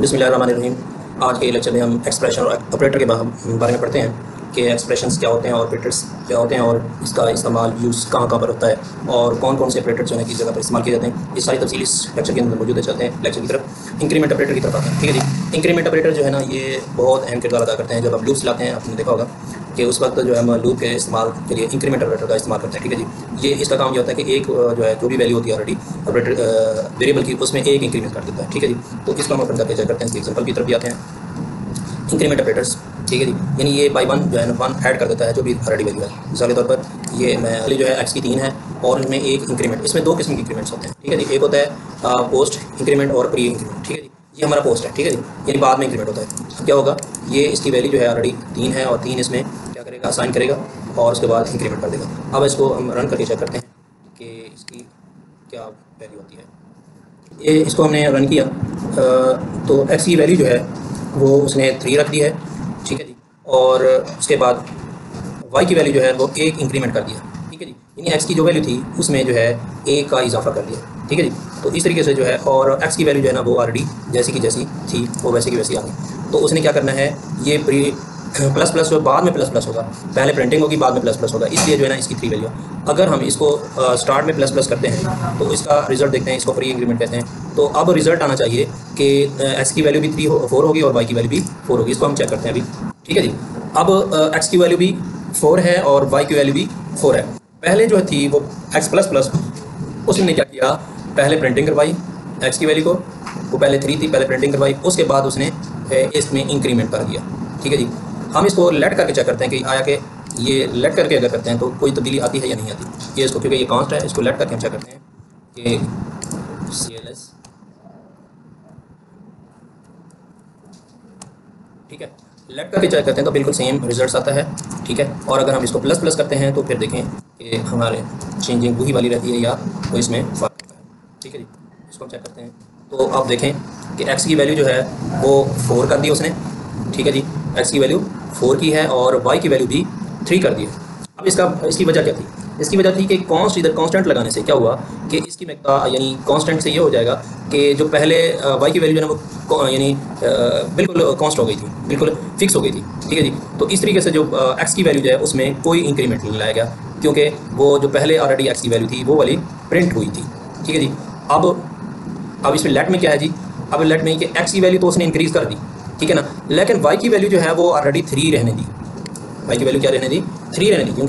बिस्मिल्लाहिर्रहमानिर्रहीम। आज के लेक्चर में हम एक्सप्रेशन और ऑपरेटर के बारे में पढ़ते हैं कि एक्सप्रेशंस क्या होते हैं और ऑपरेटर्स क्या होते हैं और इसका इस्तेमाल यूज़ कहाँ कहाँ पर होता है और कौन कौन से ऑपरेटर जो है किस जगह पर इस्तेमाल किए जाते हैं। ये सारी तफसील इस लेक्चर के अंदर मौजूद है। चलते हैं लेक्चर की तरफ। इंक्रीमेंट ऑपरेटर की तरफ आते हैं। ठीक है जी। इंक्रीमेंट ऑपरेटर जो है ना, ये बहुत अहम किरदार अदा करते हैं। जब हम लूप चलाते हैं, आपने देखा होगा कि उस वक्त जो है हम लूप के इस्तेमाल के लिए इंक्रीमेंट ऑपरेटर का इस्तेमाल करते हैं। ठीक है जी। ये इसका काम ये होता है कि एक जो है जो भी वैल्यू होती है ऑलरेडी ऑपरेटर वेरिएबल की, उसमें एक इंक्रीमेंट कर देता है। ठीक है जी। तो इसको हम ओपन करके चेक करते हैं। इसके एग्जांपल की तरफ भी आते हैं। इंक्रीमेंट ऑपरेटर्स, ठीक है जी, यानी ये बाई वन जो है ना वन ऐड कर देता है जो भी ऑलरेडी वैल्यू है। मिसाल के तौर पर ये मैं जो है एक्स की 3 है और इनमें एक इंक्रीमेंट, इसमें दो किस्म के इंक्रीमेंट्स होते हैं। ठीक है जी। एक होता है पोस्ट इंक्रीमेंट और प्री इंक्रीमेंट। ठीक है जी। ये हमारा पोस्ट है। ठीक है जी, यानी बाद में इंक्रीमेंट होता है। अब क्या होगा, ये इसकी वैल्यू जो है ऑलरेडी 3 है और 3 इसमें क्या करेगा, असाइन करेगा और उसके बाद इंक्रीमेंट कर देगा। अब इसको हम रन करके चेक करते हैं कि इसकी क्या वैल्यू होती है। ये इसको हमने रन किया तो एक्स की वैल्यू जो है वो उसने 3 रख दी है। ठीक है जी। और उसके बाद वाई की वैल्यू जो है वो एक इंक्रीमेंट कर दिया। ठीक है जी, यानी एक्स की जो वैल्यू थी उसमें जो है एक का इजाफा कर दिया। ठीक है जी। तो इस तरीके से जो है, और एक्स की वैल्यू जो है ना वो ऑलरेडी जैसी की जैसी थी वो वैसे की वैसी आ गई। तो उसने क्या करना है, ये प्री प्लस प्लस जो बाद में प्लस प्लस होगा, पहले प्रिंटिंग होगी बाद में प्लस प्लस होगा, इसलिए जो है ना इसकी 3 वैल्यू। अगर हम इसको स्टार्ट में प्लस प्लस करते हैं तो इसका रिजल्ट देखते हैं, इसको प्री इंक्रीमेंट कहते हैं। तो अब रिजल्ट आना चाहिए कि एक्स की वैल्यू भी 4 होगी और वाई की वैल्यू भी 4 होगी। इसको हम चेक करते हैं अभी। ठीक है जी। अब एक्स की वैल्यू भी 4 है और वाई की वैल्यू भी 4 है। पहले जो थी वो एक्स प्लस प्लस, उसने क्या किया, पहले प्रिंटिंग करवाई एक्स की वैल्यू को, वो पहले 3 थी, पहले प्रिंटिंग करवाई, उसके बाद उसने इसमें इंक्रीमेंट कर दिया। ठीक है जी। हम इसको लेट करके चेक करते हैं कि आया कि ये लेट करके अगर करते हैं तो कोई तब्दीली आती है या नहीं आती। ये इसको, क्योंकि ये कांस्ट है, इसको लेट करके हम चेक करते हैं कि CLS, ठीक है, लेट करके चेक करते हैं तो बिल्कुल सेम रिजल्ट आता है। ठीक है। और अगर हम इसको प्लस प्लस करते हैं तो फिर देखें कि हमारे चेंजिंग वही वाली रहती है या तो इसमें फ़र्क होता है। ठीक है जी। इसको हम चेक करते हैं तो आप देखें कि एक्स की वैल्यू जो है वो 4 कर दी उसने। ठीक है जी। एक्स की वैल्यू 4 की है और वाई की वैल्यू भी 3 कर दी है। अब इसकी वजह क्या थी, इसकी वजह थी कि इधर कांस्टेंट लगाने से क्या हुआ कि इसकी मकदार, यानी कांस्टेंट से ये हो जाएगा कि जो पहले वाई की वैल्यू जो है वो यानी बिल्कुल कांस्ट हो गई थी, बिल्कुल फिक्स हो गई थी। ठीक है जी। तो इस तरीके से जो एक्स की वैल्यू जो है उसमें कोई इंक्रीमेंट नहीं लाया गया, क्योंकि वो जो पहले ऑलरेडी एक्स की वैल्यू थी वो वाली प्रिंट हुई थी। ठीक है जी। अब इसमें लेट में क्या है जी, अब लेट में कि एक्स की वैल्यू तो उसने इंक्रीज़ कर दी, ठीक है ना, लेकिन वाई की वैल्यू जो है वो ऑलरेडी 3 रहने दी। वाई की वैल्यू क्या रहने दी, 3 रहने दी, क्योंकि